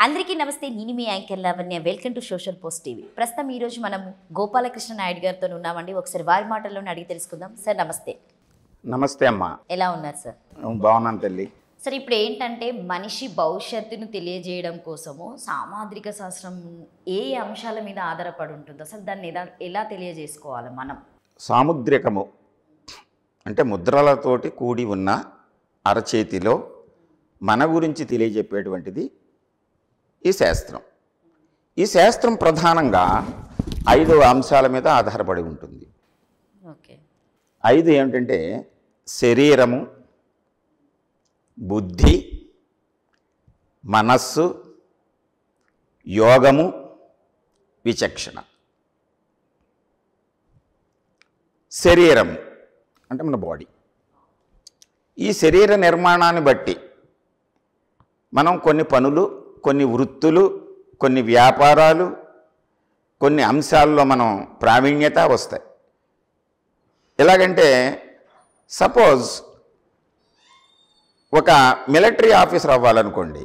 అందరికీ నమస్తే. నేను మీ anchor Lavanya. Welcome to social post TV. ప్రస్తుతం ఈరోజు మనం గోపాలకృష్ణ నాయుడు గారితో ఉన్నామండి. ఒకసారి వారి మాటల్లోనే అడిగి తెలుసుకుందాం. సార్ నమస్తే. నమస్తే అమ్మా. ఎలా ఉన్నారు సార్? బాగున్నాను తల్లి. సార్, ఇప్పుడు ఏంటంటే మనిషి భవిష్యత్తును తెలియజేయడం కోసము సామాజిక శాస్త్రం ఏ అంశాల మీద ఆధారపడి ఉంటుంది? అసలు దాన్ని ఎలా తెలియజేసుకోవాలి మనం? సాముద్రికము అంటే ముద్రలతోటి కూడి ఉన్న అరచేతిలో మన గురించి తెలియజెప్పేటువంటిది ఈ శాస్త్రం. ఈ శాస్త్రం ప్రధానంగా 5 అంశాల మీద ఆధారపడి ఉంటుంది. ఓకే. 5 ఏమిటంటే శరీరము, బుద్ధి, మనస్సు, యోగము, విచక్షణ. శరీరం అంటే మన బాడీ. ఈ శరీర నిర్మాణాన్ని బట్టి మనం కొన్ని పనులు, కొన్ని వృత్తులు, కొన్ని వ్యాపారాలు, కొన్ని అంశాల్లో మనం ప్రావీణ్యత వస్తాయి. ఎలాగంటే సపోజ్ ఒక మిలిటరీ ఆఫీసర్ అవ్వాలనుకోండి,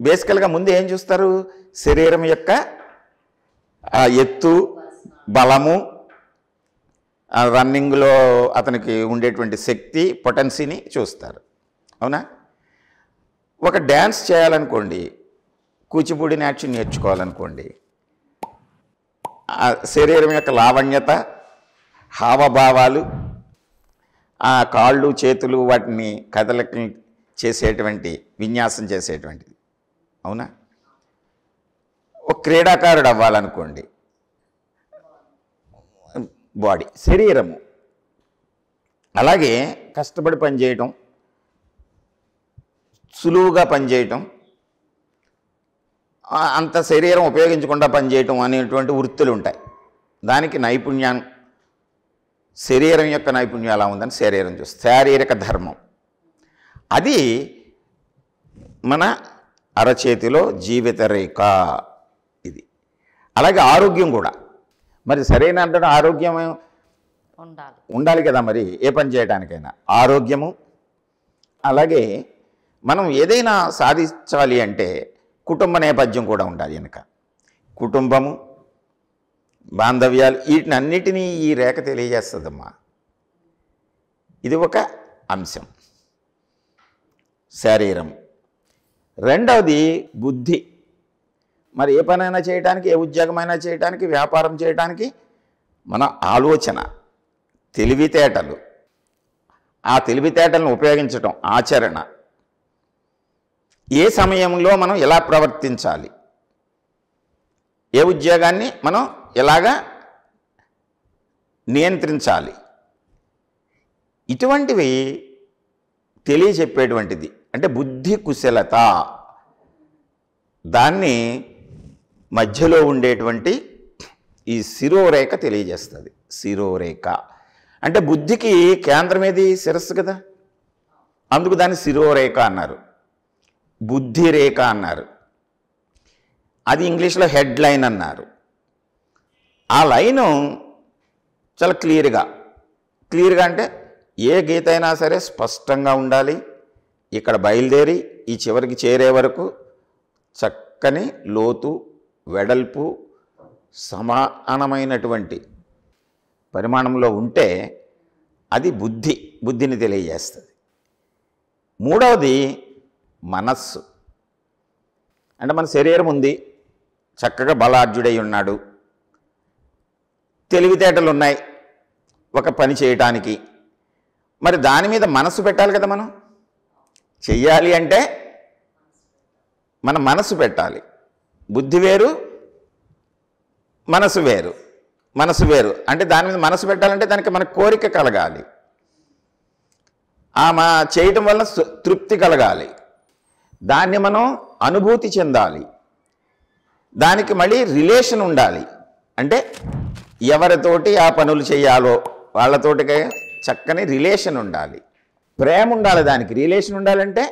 బేసికల్గా ముందు ఏం చూస్తారు? శరీరం యొక్క ఎత్తు, బలము, రన్నింగ్లో అతనికి ఉండేటువంటి శక్తి, పొటెన్సీని చూస్తారు. అవునా? ఒక డ్యాన్స్ చేయాలనుకోండి, కూచిపూడి నాట్యం నేర్చుకోవాలనుకోండి, శరీరం యొక్క లావణ్యత, హావభావాలు, ఆ కాళ్ళు చేతులు వాటిని కదలికలు చేసేటువంటి విన్యాసం చేసేటువంటిది. అవునా? ఒక క్రీడాకారుడు అవ్వాలనుకోండి, బాడీ, శరీరము. అలాగే కష్టపడి పనిచేయటం, సులువుగా పనిచేయటం, అంత శరీరం ఉపయోగించకుండా పనిచేయటం అనేటువంటి వృత్తులు ఉంటాయి. దానికి నైపుణ్యం, శరీరం యొక్క నైపుణ్యం ఎలా ఉందని శరీరం చూస్తుంది. శారీరక ధర్మం అది మన అరచేతిలో జీవిత రేఖ ఇది. అలాగే ఆరోగ్యం కూడా. మరి సరైన అంటే ఆరోగ్యం ఉండాలి కదా మరి ఏ పని చేయడానికైనా. ఆరోగ్యము, అలాగే మనం ఏదైనా సాధించాలి అంటే కుటుంబ నేపథ్యం కూడా ఉండాలి వెనుక. కుటుంబము, బాంధవ్యాలు, వీటిని అన్నిటినీ ఈ రేఖ తెలియజేస్తుందమ్మా. ఇది ఒక అంశం, శరీరం. రెండవది బుద్ధి. మరి ఏ పనైనా చేయడానికి, ఏ ఉద్యోగమైనా చేయడానికి, వ్యాపారం చేయడానికి మన ఆలోచన, తెలివితేటలు, ఆ తెలివితేటలను ఉపయోగించటం, ఆచరణ. ఏ సమయంలో మనం ఎలా ప్రవర్తించాలి, ఏ ఉద్యోగాన్ని మనం ఎలాగా నియంత్రించాలి, ఇటువంటివి తెలియచెప్పేటువంటిది. అంటే బుద్ధి కుశలత. దాన్ని మధ్యలో ఉండేటువంటి ఈ శిరోరేఖ తెలియజేస్తుంది. శిరోరేఖ అంటే బుద్ధికి కేంద్రం ఏది? శిరస్సు కదా. అందుకు దాన్ని శిరోరేఖ అన్నారు, బుద్ధి రేఖ అన్నారు. అది ఇంగ్లీష్లో హెడ్ లైన్ అన్నారు. ఆ లైను చాలా క్లియర్గా అంటే ఏ గీత అయినా సరే స్పష్టంగా ఉండాలి. ఇక్కడ బయలుదేరి ఈ చివరికి చేరే వరకు చక్కని లోతు, వెడల్పు, సమానమైనటువంటి పరిమాణంలో ఉంటే అది బుద్ధిని తెలియజేస్తుంది. మూడవది మనస్సు. అంటే మన శరీరం ఉంది, చక్కగా బలాఢ్యుడై ఉన్నాడు, తెలివితేటలు ఉన్నాయి ఒక పని చేయటానికి. మరి దాని మీద మనసు పెట్టాలి కదా. మనం చెయ్యాలి అంటే మన మనసు పెట్టాలి. బుద్ధి వేరు, మనసు వేరు. మనసు వేరు అంటే దాని మీద మనసు పెట్టాలంటే దానికి మన కోరిక కలగాలి, చేయటం వల్ల తృప్తి కలగాలి, దాన్ని మనం అనుభూతి చెందాలి, దానికి మళ్ళీ రిలేషన్ ఉండాలి. అంటే ఎవరితోటి ఆ పనులు చేయాలో వాళ్ళతోటి చక్కని రిలేషన్ ఉండాలి, ప్రేమ ఉండాలి. దానికి రిలేషన్ ఉండాలంటే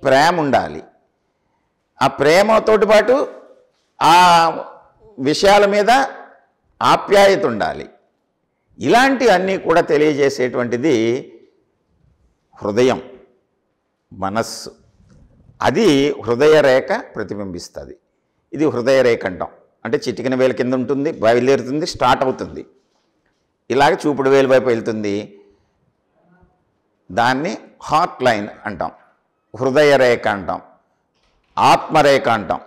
ప్రేమ ఉండాలి. ఆ ప్రేమతోటి పాటు ఆ విషయాల మీద ఆప్యాయత ఉండాలి. ఇలాంటివన్నీ కూడా తెలియజేసేటువంటిది హృదయం, మనస్సు. అది హృదయ రేఖ ప్రతిబింబిస్తుంది. ఇది హృదయ రేఖ అంటాం. అంటే చిటికిన వేలు కింద ఉంటుంది, బయలుదేరుతుంది, స్టార్ట్ అవుతుంది, ఇలాగ చూపుడు వేలు వైపు వెళ్తుంది. దాన్ని హార్ట్ లైన్ అంటాం, హృదయ రేఖ అంటాం, ఆత్మరేఖ అంటాం.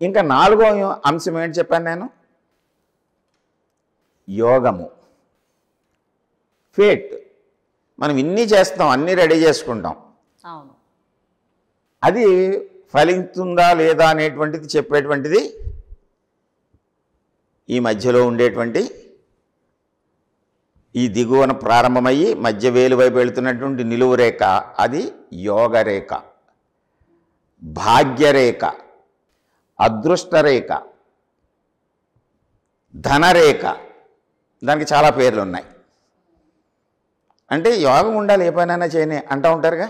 ఇంకా 4వ అంశం ఏంటి చెప్పాను నేను? యోగము, ఫేట్. మనం ఇన్ని చేస్తాం, అన్నీ రెడీ చేసుకుంటాం, అవును. అది ఫలిస్తుందా లేదా అనేటువంటిది చెప్పేటువంటిది ఈ మధ్యలో ఉండేటువంటి ఈ దిగువన ప్రారంభమయ్యి మధ్య వేలు వైపు వెళుతున్నటువంటి నిలువు రేఖ, అది యోగరేఖ, భాగ్యరేఖ, అదృష్టరేఖ, ధనరేఖ. దానికి చాలా పేర్లు ఉన్నాయి. అంటే యోగం ఉండాలి, ఏ పనైనా చేయని అంటూ ఉంటారుగా.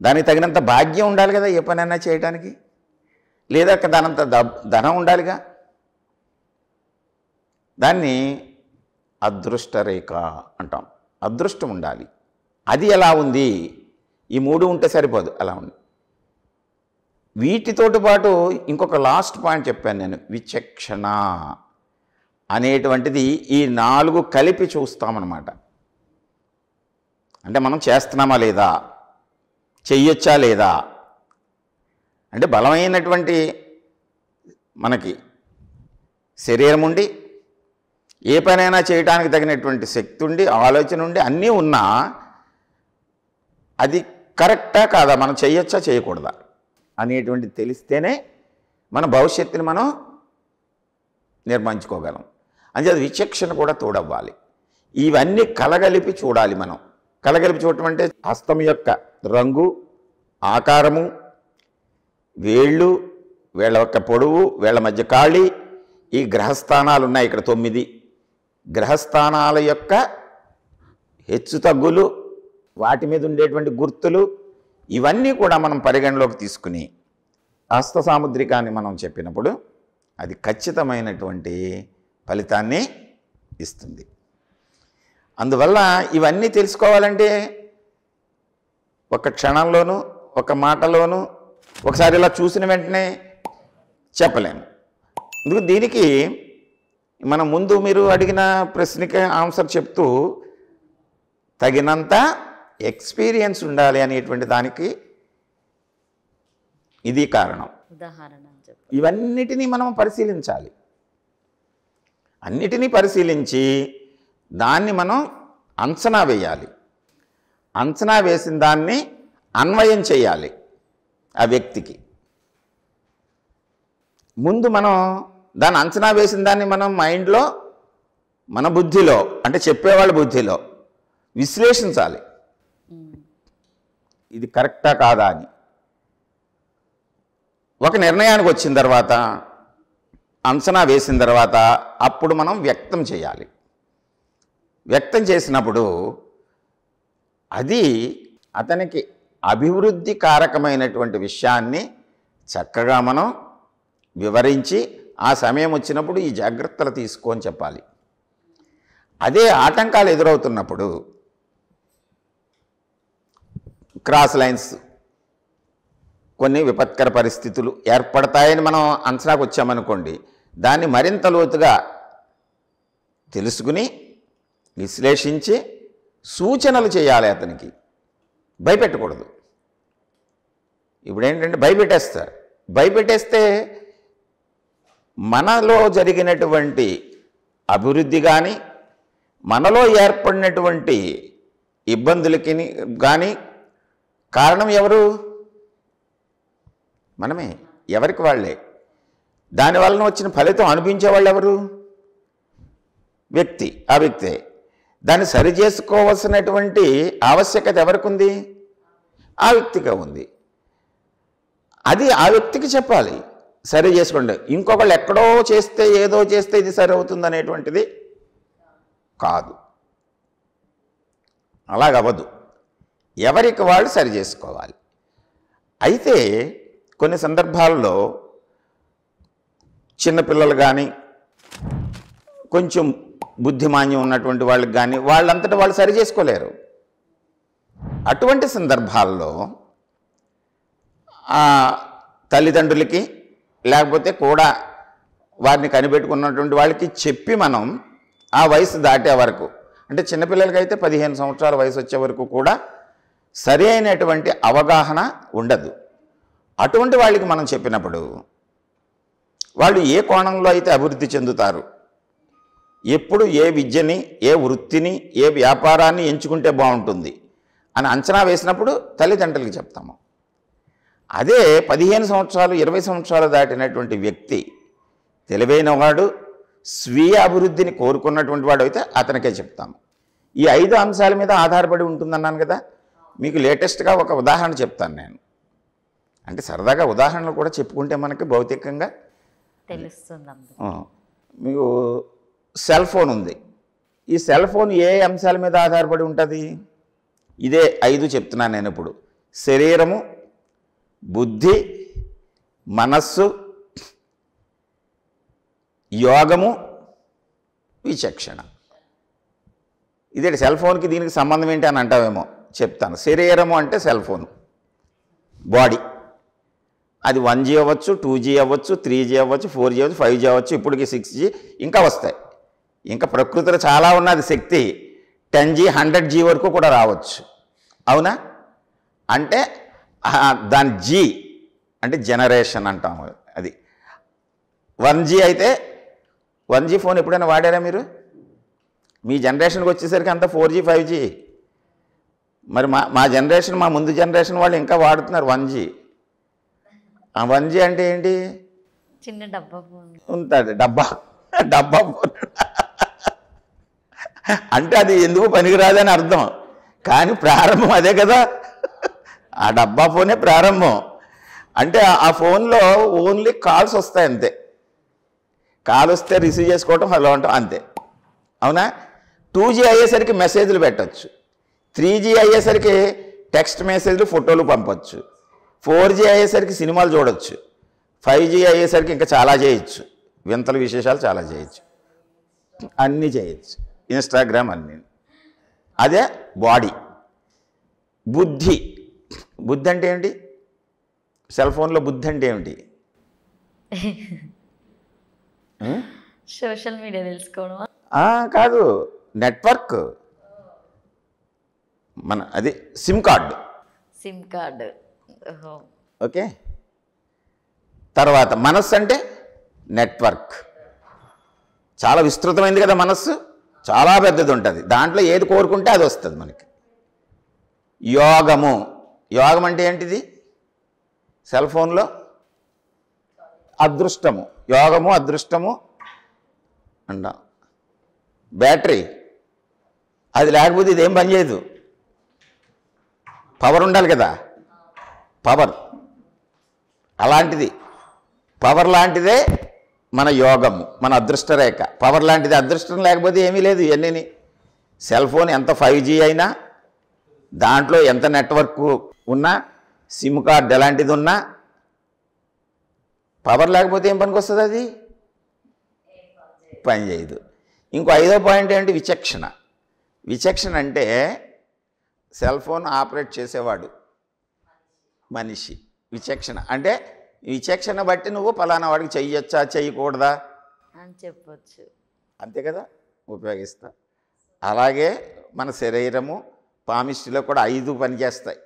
దానికి తగినంత భాగ్యం ఉండాలి కదా ఏ పనైనా చేయడానికి, లేదా దానంత ధనం ఉండాలిగా. దాన్ని అదృష్టరేఖ అంటాం. అదృష్టం ఉండాలి. అది ఎలా ఉంది? ఈ 3 ఉంటే సరిపోదు, అలా ఉంది. వీటితోటి పాటు ఇంకొక లాస్ట్ పాయింట్ చెప్పాను నేను, విచక్షణ అనేటువంటిది. ఈ 4 కలిపి చూస్తామన్నమాట. అంటే మనం చేస్తున్నామా లేదా, చెయ్యొచ్చా లేదా. అంటే బలమైనటువంటి మనకి శరీరం ఉండి, ఏ పనైనా చేయడానికి తగినటువంటి శక్తి ఉండి, ఆలోచన ఉండి, అన్నీ ఉన్నా అది కరెక్టా కాదా, మనం చేయొచ్చా చేయకూడదా అనేటువంటిది తెలిస్తేనే మన భవిష్యత్తుని మనం నిర్మించుకోగలం. అంచేది విచక్షణ కూడా తోడవ్వాలి. ఇవన్నీ కలగలిపి చూడాలి మనం. కలగలిపి చూడటం అంటే హస్తం యొక్క రంగు, ఆకారము, వేళ్ళు, వేళ్ళ యొక్క పొడవు, వేళ్ళ మధ్య ఖాళీ, ఈ గ్రహస్థానాలు ఉన్నాయి ఇక్కడ 9 గ్రహస్థానాల యొక్క హెచ్చు తగ్గులు, వాటి మీద ఉండేటువంటి గుర్తులు, ఇవన్నీ కూడా మనం పరిగణలోకి తీసుకుని హస్త సాముద్రికాన్ని మనం చెప్పినప్పుడు అది ఖచ్చితమైనటువంటి ఫలితాన్ని ఇస్తుంది. అందువల్ల ఇవన్నీ తెలుసుకోవాలంటే ఒక క్షణంలోనూ, ఒక మాటలోనూ, ఒకసారి ఇలా చూసిన వెంటనే చెప్పలేము. అందుకు దీనికి మనం ముందు మీరు అడిగిన ప్రశ్నకి ఆన్సర్ చెప్తూ తగినంత ఎక్స్పీరియన్స్ ఉండాలి అనేటువంటి దానికి ఇది కారణం. ఉదాహరణ ఇవన్నిటినీ మనం పరిశీలించాలి. అన్నిటినీ పరిశీలించి దాన్ని మనం అంచనా వేయాలి. అంచనా వేసిన దాన్ని అన్వయం చేయాలి ఆ వ్యక్తికి. ముందు మనం దాన్ని అంచనా వేసిన దాన్ని మనం మైండ్లో, మన బుద్ధిలో, అంటే చెప్పేవాళ్ళ బుద్ధిలో విశ్లేషించాలి. ఇది కరెక్టా కాదా అని ఒక నిర్ణయానికి వచ్చిన తర్వాత, అంచనా వేసిన తర్వాత అప్పుడు మనం వ్యక్తం చేయాలి. వ్యక్తం చేసినప్పుడు అది అతనికి అభివృద్ధి కారకమైనటువంటి విషయాన్ని చక్కగా మనం వివరించి ఆ సమయం వచ్చినప్పుడు ఈ జాగ్రత్తలు తీసుకొని చెప్పాలి. అదే ఆటంకాలు ఎదురవుతున్నప్పుడు క్రాస్ లైన్స్, కొన్ని విపత్కర పరిస్థితులు ఏర్పడతాయని మనం అంచనాకు వచ్చామనుకోండి, దాన్ని మరింత లోతుగా తెలుసుకుని విశ్లేషించి సూచనలు చేయాలి. అతనికి భయపెట్టకూడదు. ఇప్పుడు ఏంటంటే భయపెట్టేస్తారు. భయపెట్టేస్తే మనలో జరిగినటువంటి అభివృద్ధి కానీ, మనలో ఏర్పడినటువంటి ఇబ్బందులకి కానీ కారణం ఎవరు? మనమే. ఎవరికి వాళ్ళే. దానివలన వచ్చిన ఫలితం అనిపించే వాళ్ళు ఎవరు? వ్యక్తి. ఆ వ్యక్తే. దాన్ని సరి చేసుకోవాల్సినటువంటి ఆవశ్యకత ఎవరికి ఉంది? ఆ వ్యక్తిగా ఉంది. అది ఆ వ్యక్తికి చెప్పాలి, సరి చేసుకోండి. ఇంకొకళ్ళు ఎక్కడో చేస్తే, ఏదో చేస్తే ఇది సరి అవుతుంది అనేటువంటిది కాదు. అలాగవ్వదు. ఎవరికి వాళ్ళు సరి చేసుకోవాలి. అయితే కొన్ని సందర్భాల్లో చిన్నపిల్లలు కానీ, కొంచెం బుద్ధిమాన్యం ఉన్నటువంటి వాళ్ళకి కానీ వాళ్ళంతటా వాళ్ళు సరి చేసుకోలేరు. అటువంటి సందర్భాల్లో తల్లిదండ్రులకి లేకపోతే కూడా వారిని కనిపెట్టుకున్నటువంటి వాళ్ళకి చెప్పి మనం ఆ వయసు దాటే వరకు, అంటే చిన్నపిల్లలకైతే 15 సంవత్సరాల వయసు వచ్చే వరకు కూడా సరి అయినటువంటి అవగాహన ఉండదు. అటువంటి వాళ్ళకి మనం చెప్పినప్పుడు వాళ్ళు ఏ కోణంలో అయితే అభివృద్ధి చెందుతారు, ఎప్పుడు ఏ విద్యని, ఏ వృత్తిని, ఏ వ్యాపారాన్ని ఎంచుకుంటే బాగుంటుంది అని అంచనా వేసినప్పుడు తల్లిదండ్రులకి చెప్తాము. అదే 15 సంవత్సరాలు 20 సంవత్సరాలు దాటినటువంటి వ్యక్తి తెలివైన వాడు, స్వీయ అభివృద్ధిని కోరుకున్నటువంటి వాడు అయితే అతనికే చెప్తాము. ఈ 5 అంశాల మీద ఆధారపడి ఉంటుందన్నాను కదా. మీకు లేటెస్ట్గా ఒక ఉదాహరణ చెప్తాను నేను. అంటే సరదాగా ఉదాహరణలు కూడా చెప్పుకుంటే మనకి భౌతికంగా తెలుస్తుంది. మీకు సెల్ ఫోన్ ఉంది. ఈ సెల్ ఫోన్ ఏ అంశాల మీద ఆధారపడి ఉంటుంది? ఇదే 5 చెప్తున్నాను నేను ఇప్పుడు. శరీరము, బుద్ధి, మనస్సు, యోగము, విచక్షణ. ఇదే సెల్ ఫోన్కి దీనికి సంబంధం ఏంటి అని అంటావేమో, చెప్తాను. శరీరము అంటే సెల్ ఫోన్ బాడీ. అది 1G అవ్వచ్చు, 2G అవ్వచ్చు, 3G అవ్వచ్చు, 4G అవ్వచ్చు, 5G అవ్వచ్చు, ఇప్పటికి 6G ఇంకా వస్తాయి. ఇంకా ప్రకృతిలో చాలా ఉన్నది శక్తి. 10G 100G వరకు కూడా రావచ్చు. అవునా? అంటే దాని G అంటే జనరేషన్ అంటాము. అది 1G అయితే 1G ఫోన్ ఎప్పుడైనా వాడారా మీరు? మీ జనరేషన్కి వచ్చేసరికి అంతా 4G 5G. మరి మా జనరేషన్, మా ముందు జనరేషన్ వాళ్ళు ఇంకా వాడుతున్నారు 1G. ఆ 1G అంటే ఏంటి? చిన్న డబ్బా ఫోన్ ఉంటుంది. డబ్బా ఫోన్ అంటే అది ఎందుకు పనికిరాదని అర్థం, కానీ ప్రారంభం అదే కదా. ఆ డబ్బా ఫోనే ప్రారంభం. అంటే ఆ ఫోన్లో ఓన్లీ కాల్స్ వస్తాయి అంతే. కాల్ వస్తే రిసీవ్ చేసుకోవటం, హలో అంటాం అంతే. అవునా? 2G అయ్యేసరికి మెసేజ్లు పెట్టచ్చు. 3G అయ్యేసరికి టెక్స్ట్ మెసేజ్లు, ఫోటోలు పంపచ్చు. 4G అయ్యేసరికి సినిమాలు చూడొచ్చు. 5G అయ్యేసరికి ఇంకా చాలా చేయొచ్చు. వింతలు విశేషాలు చాలా చేయొచ్చు. అన్నీ చేయొచ్చు. ఇన్స్టాగ్రామ్ అన్నీ. అదే బాడీ. బుద్ధి. బుద్ధి అంటే ఏంటి? సెల్ ఫోన్లో బుద్ధి అంటే ఏమిటి? సోషల్ మీడియా తెలుసుకోవడం కాదు, నెట్వర్క్. మన అది సిమ్ కార్డు. ఓకే. తర్వాత మనస్సు అంటే నెట్వర్క్. చాలా విస్తృతమైంది కదా మనస్సు, చాలా పెద్దది ఉంటుంది. దాంట్లో ఏది కోరుకుంటే అది వస్తుంది మనకి. యోగము. యోగం అంటే ఏంటిది? సెల్ ఫోన్లో అదృష్టము. యోగము, అదృష్టము అంట. బ్యాటరీ అది లేకపోతే ఇదేం పనిచేయదు. పవర్ ఉండాలి కదా, పవర్. అలాంటిది పవర్ లాంటిదే మన యోగము, మన అదృష్ట రేఖ. పవర్ లాంటిది. అదృష్టం లేకపోతే ఏమీ లేదు. ఇవన్నీ సెల్ ఫోన్ ఎంత 5G అయినా, దాంట్లో ఎంత నెట్వర్క్ ఉన్నా, సిమ్ కార్డ్ ఎలాంటిది ఉన్నా, పవర్ లేకపోతే ఏం పనికి వస్తుంది? అది పని చేయదు. ఇంకో 5వ పాయింట్ ఏంటి? విచక్షణ. విచక్షణ అంటే సెల్ ఫోన్ ఆపరేట్ చేసేవాడు మనిషి. విచక్షణ అంటే విచక్షణ బట్టి నువ్వు పలానా వాడికి చెయ్యొచ్చా, చెయ్యకూడదా అని చెప్పొచ్చు. అంతే కదా, ఉపయోగిస్తా. అలాగే మన శరీరము, పామిస్ట్రీలో కూడా 5 పనిచేస్తాయి.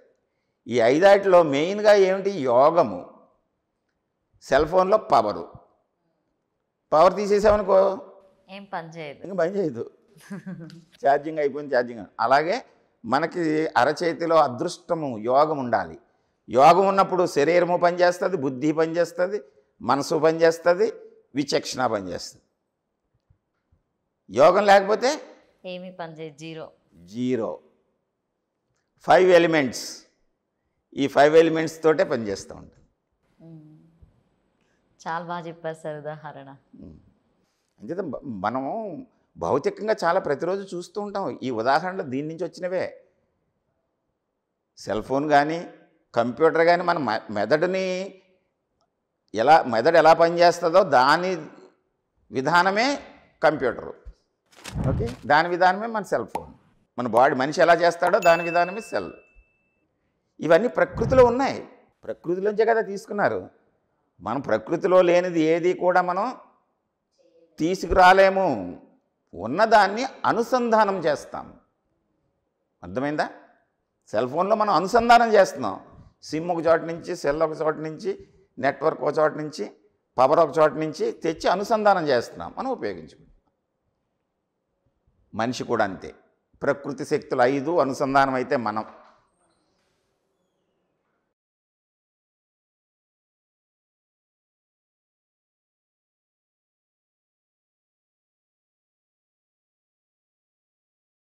ఈ 5 మెయిన్గా ఏమిటి? యోగము. సెల్ ఫోన్లో పవరు. పవర్ తీసేసామనుకో ఏం పని చేయదు, ఇంకా పని చేయదు. ఛార్జింగ్ అయిపోయింది, ఛార్జింగ్. అలాగే మనకి అరచేతిలో అదృష్టము, యోగం ఉండాలి. యోగం ఉన్నప్పుడు శరీరము పనిచేస్తుంది, బుద్ధి పనిచేస్తుంది, మనసు పనిచేస్తుంది, విచక్షణ పనిచేస్తుంది. యోగం లేకపోతే ఏమీ పని చేయదు, జీరో. 5 ఎలిమెంట్స్. ఈ 5 ఎలిమెంట్స్ తోటే పనిచేస్తూ ఉంటుంది. చాలా బాగా చెప్పారు సార్ ఉదాహరణ. అంచేత మనము భౌతికంగా చాలా ప్రతిరోజు చూస్తూ ఉంటాం. ఈ ఉదాహరణలు దీని నుంచి వచ్చినవే. సెల్ ఫోన్ కానీ, కంప్యూటర్ కానీ మన మెదడు ఎలా పనిచేస్తుందో దాని విధానమే కంప్యూటరు. ఓకే. దాని విధానమే మన సెల్ ఫోన్. మన బాడీ, మనిషి ఎలా చేస్తాడో దాని విధానమే సెల్. ఇవన్నీ ప్రకృతిలో ఉన్నాయి, ప్రకృతిలోంచే కదా తీసుకున్నారు. మనం ప్రకృతిలో లేనిది ఏది కూడా మనం తీసుకురాలేము, ఉన్నదాన్ని అనుసంధానం చేస్తాం. అర్థమైందా? సెల్ ఫోన్లో మనం అనుసంధానం చేస్తున్నాం. సిమ్ ఒక చోట నుంచి, సెల్ ఒక చోట నుంచి, నెట్వర్క్ ఒక చోట నుంచి, పవర్ ఒక చోట నుంచి తెచ్చి అనుసంధానం చేస్తున్నాం, మనం ఉపయోగించుకుంటాం. మనిషి కూడా అంతే. ప్రకృతి శక్తులు 5 అనుసంధానం అయితే మనం